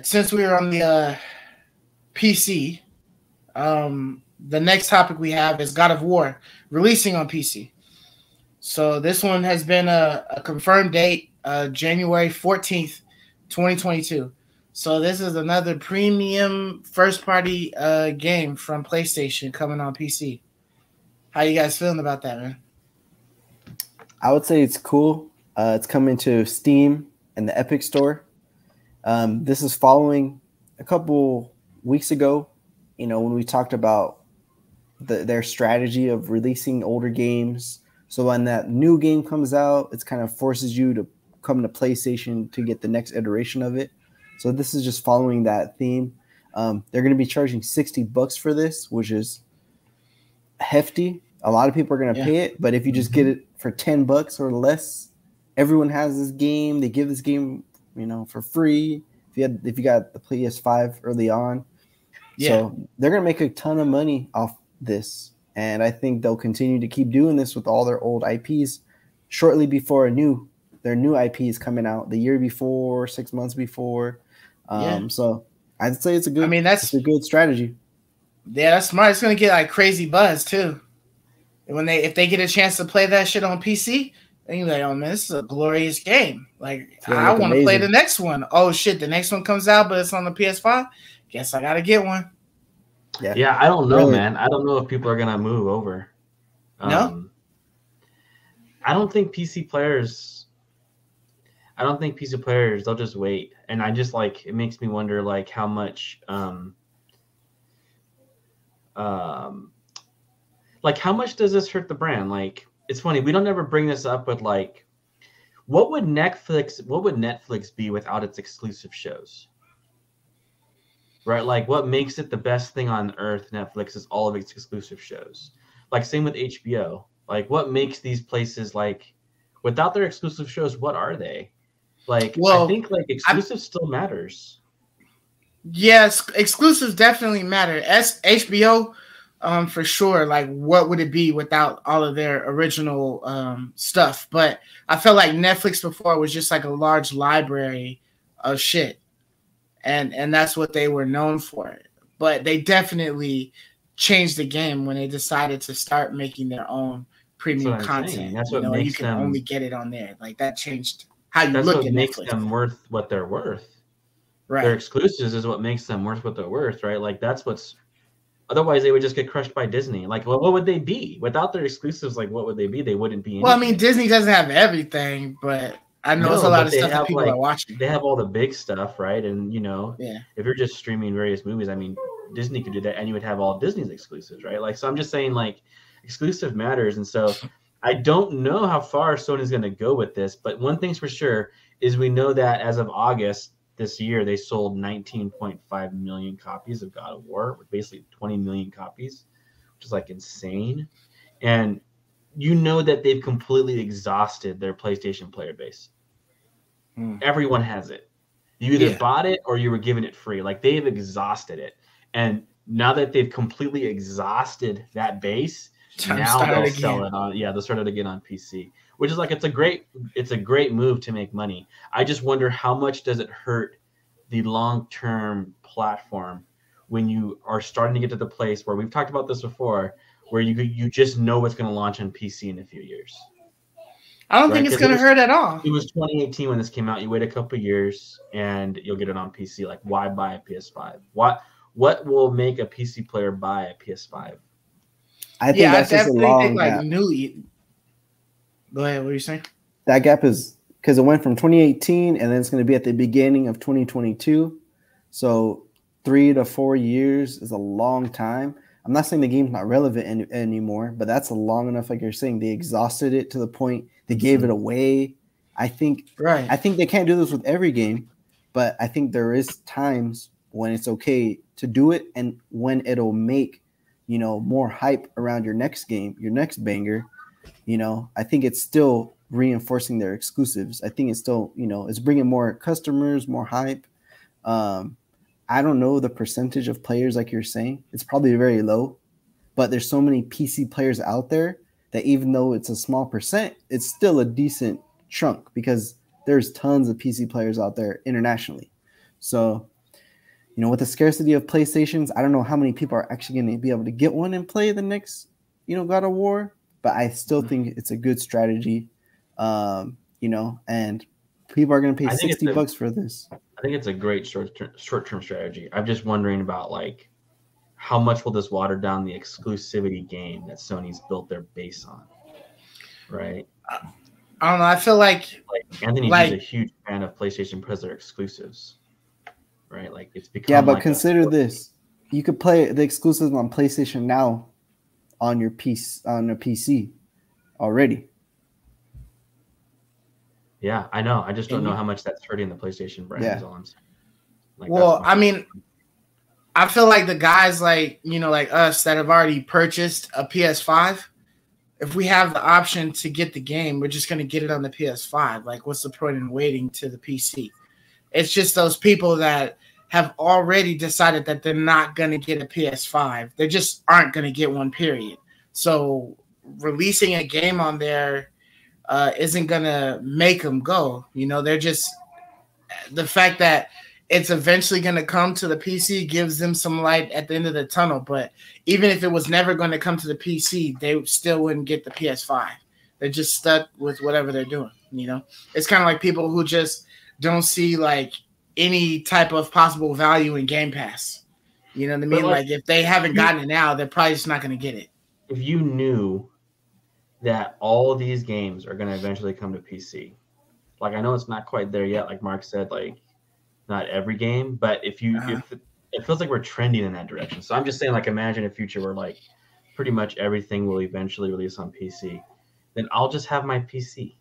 Since we were on the PC, the next topic we have is God of War releasing on PC. So this one has been a confirmed date, January 14th, 2022. So this is another premium first-party game from PlayStation coming on PC. How you guys feeling about that, man? I would say it's cool. It's coming to Steam and the Epic Store. This is following a couple weeks ago, when we talked about their strategy of releasing older games. So when that new game comes out, it kind of forces you to come to PlayStation to get the next iteration of it. So this is just following that theme. They're going to be charging $60 for this, which is hefty. A lot of people are going to pay it, but if you just get it for $10 or less, everyone has this game. They give this game, for free. If you got the PS5 early on, so they're going to make a ton of money off this. And I think they'll continue to keep doing this with all their old IPs shortly before their new IP is coming out the year before, 6 months before. So I'd say it's a good strategy. Yeah, that's smart. It's going to get like crazy buzz too. If they get a chance to play that shit on PC, then you're like, oh man, this is a glorious game. Like I want to play the next one. Oh shit, the next one comes out, but it's on the PS5. Guess I got to get one. Yeah, I don't know, man. I don't know if people are gonna move over. No, I don't think PC players. They'll just wait, and I just it makes me wonder how much how much does this hurt the brand? It's funny, we don't ever bring this up with what would Netflix be without its exclusive shows? Right, what makes it the best thing on earth? Netflix is all of its exclusive shows. Same with HBO. What makes these places without their exclusive shows? What are they? I think exclusive still matters. Yes, exclusives definitely matter. HBO, for sure. What would it be without all of their original stuff? But I felt like Netflix before was just a large library of shit. And that's what they were known for. But they definitely changed the game when they decided to start making their own premium content. That's what makes you can them only get it on there. That changed how you look at Netflix. That's what makes them worth what they're worth. Right. Their exclusives is what makes them worth what they're worth, right? That's what's. Otherwise, they would just get crushed by Disney. What would they be without their exclusives? What would they be? They wouldn't be anything. Well, I mean, Disney doesn't have everything, but I know there's a lot of stuff that people are watching. They have all the big stuff, right? And if you're just streaming various movies, I mean, Disney could do that, and you would have all Disney's exclusives, right? So I'm just saying, exclusive matters, and so I don't know how far Sony's going to go with this, but one thing's for sure is we know that as of August this year, they sold 19.5 million copies of God of War, with basically 20 million copies, which is insane, and that they've completely exhausted their PlayStation player base. Everyone has it. You either bought it or you were given it free. They've exhausted it. And now that they've completely exhausted that base, now they'll sell it on. Yeah, they'll start it again on PC, which is it's a great move to make money. I just wonder how much does it hurt the long-term platform when you are starting to get to the place where we've talked about this before, where you just know what's going to launch on PC in a few years. I don't think it's going to hurt at all. It was 2018 when this came out. You wait a couple of years and you'll get it on PC. Why buy a PS5? What will make a PC player buy a PS5? I think that's just a long gap. Go ahead. What are you saying? That gap is because it went from 2018 and then it's going to be at the beginning of 2022. So 3 to 4 years is a long time. I'm not saying the game's not relevant anymore, but that's a long enough. Like you're saying, they exhausted it to the point they gave it away. I think they can't do this with every game, but I think there is times when it's okay to do it, and when it'll make more hype around your next game, your next banger. I think it's still reinforcing their exclusives. I think it's still it's bringing more customers, more hype. I don't know the percentage of players like you're saying. It's probably very low, but there's so many PC players out there that even though it's a small percent, it's still a decent chunk because there's tons of PC players out there internationally. So, you know, with the scarcity of PlayStations, I don't know how many people are actually going to be able to get one and play the next, you know, God of War. But I still think it's a good strategy, you know, and people are going to pay $60 for this. I think it's a great short-term strategy. I'm just wondering about like how much will this water down the exclusivity game that Sony's built their base on, right? I don't know. I feel like Anthony G's a huge fan of PlayStation because they're exclusives, right? Like it's become. But consider this: you could play the exclusives on PlayStation now on your PC already. Yeah, I know. I just don't know how much that's hurting the PlayStation brand. Yeah. Is all I'm saying. Like, well, I mean, I feel like the guys like, you know, like us that have already purchased a PS5, if we have the option to get the game, we're just going to get it on the PS5. Like, what's the point in waiting to the PC? It's just those people that have already decided that they're not going to get a PS5. They just aren't going to get one, period. So releasing a game on there isn't going to make them go. You know, they're just – the fact that it's eventually going to come to the PC gives them some light at the end of the tunnel. But even if it was never going to come to the PC, they still wouldn't get the PS5. They're just stuck with whatever they're doing, you know? It's kind of like people who just don't see, like, any type of possible value in Game Pass. You know what I mean? Like, if they haven't gotten it now, they're probably just not going to get it. If you knew that all of these games are going to eventually come to PC, like, I know it's not quite there yet, like Mark said, like, not every game, but if it feels like we're trending in that direction. So I'm just saying, like, imagine a future where like pretty much everything will eventually release on PC. Then I'll just have my PC.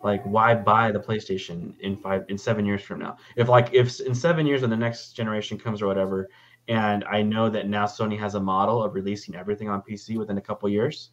Like, why buy the PlayStation in 7 years from now? If in 7 years when the next generation comes or whatever, and I know that now Sony has a model of releasing everything on PC within a couple years,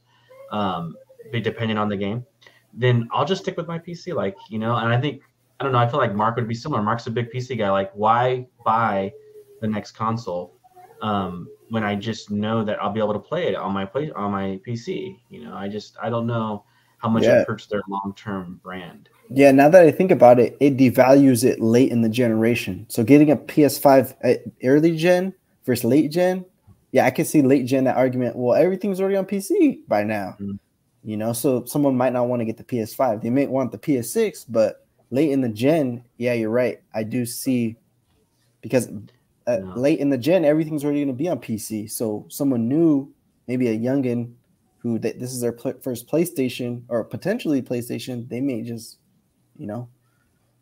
depending on the game, then I'll just stick with my PC. Like, you know, and I don't know. I feel like Mark would be similar. Mark's a big PC guy. Like, why buy the next console when I just know that I'll be able to play it on my PC? You know, I don't know how much it hurts their long-term brand. Yeah, now that I think about it, it devalues it late in the generation. So getting a PS5 at early gen versus late gen, yeah, I can see late gen that argument. Well, everything's already on PC by now, you know. So someone might not want to get the PS5. They may want the PS6, but late in the gen, yeah, you're right. I do see because late in the gen, everything's already going to be on PC. So someone new, maybe a youngin, who this is their first PlayStation or potentially PlayStation, they may just, you know.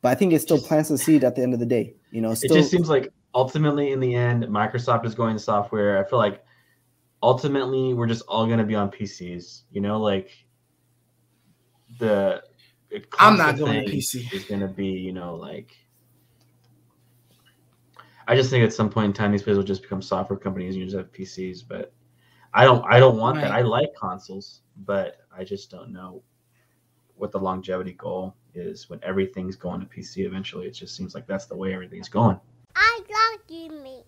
But I think it still plants the seed at the end of the day. You know, it just seems like ultimately in the end, Microsoft is going to software. I feel like ultimately we're just all going to be on PCs. You know, like I'm not going to PC. Is going to be, you know, like I just think at some point in time these places will just become software companies and you just have PCs. But I don't want that. I like consoles, but I just don't know what the longevity goal is when everything's going to PC eventually. It just seems like that's the way everything's going. I love you, me.